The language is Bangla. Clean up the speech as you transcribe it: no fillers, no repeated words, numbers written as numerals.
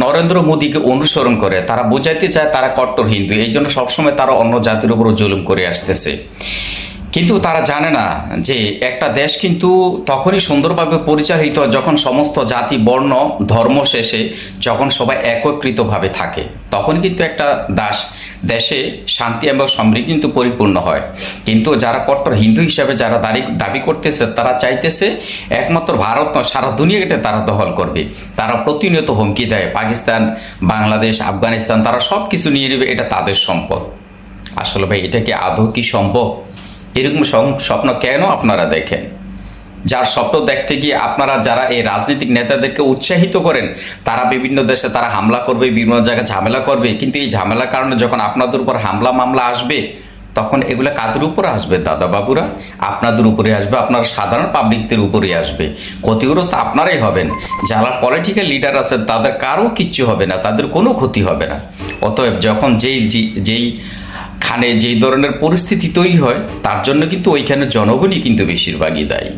নরেন্দ্র মোদীকে অনুসরণ করে, তারা বোঝাইতে চায় তারা কট্টর হিন্দু, এই জন্য সবসময় তারা অন্য জাতির উপরও জুলুম করে আসতেছে। কিন্তু তারা জানে না যে একটা দেশ কিন্তু তখনই সুন্দরভাবে পরিচালিত হয় যখন সমস্ত জাতি বর্ণ ধর্ম শেষে যখন সবাই একত্রিতভাবে থাকে, তখন কিন্তু একটা দেশে শান্তি এবং সমৃদ্ধি কিন্তু পরিপূর্ণ হয়। কিন্তু যারা কট্টর হিন্দু হিসাবে যারা দাবি করতেছে, তারা চাইতেছে একমাত্র ভারত নয় সারা দুনিয়াকে তারা দখল করবে। তারা প্রতিনিয়ত হুমকি দেয় পাকিস্তান, বাংলাদেশ, আফগানিস্তান, তারা সব কিছু নিয়ে নেবে, এটা তাদের সম্পদ। আসলে ভাই এটা কি আদৌ কি সম্ভব? এরকম স্বপ্ন কেন আপনারা দেখেন? যার স্বপ্ন দেখতে গিয়ে আপনারা যারা এই রাজনৈতিক নেতাদেরকে উৎসাহিত করেন, তারা বিভিন্ন দেশে তারা হামলা করবে, বিভিন্ন জায়গায় ঝামেলা করবে, কিন্তু এই ঝামেলার কারণে যখন আপনাদের উপর হামলা মামলা আসবে, তখন এগুলো কাদের উপর আসবে দাদা বাবুরা? আপনাদের উপরে আসবে, আপনার সাধারণ পাবলিকদের উপরে আসবে। ক্ষতিগ্রস্ত আপনারাই হবেন। যারা পলিটিক্যাল লিডার আছেন তাদের কারো কিচ্ছু হবে না, তাদের কোনো ক্ষতি হবে না। অতএব যখন যেই খানে যেই ধরনের পরিস্থিতি তৈরি হয়, তার জন্য কিন্তু ওইখানে জনগণই কিন্তু বেশিরভাগই দায়ী।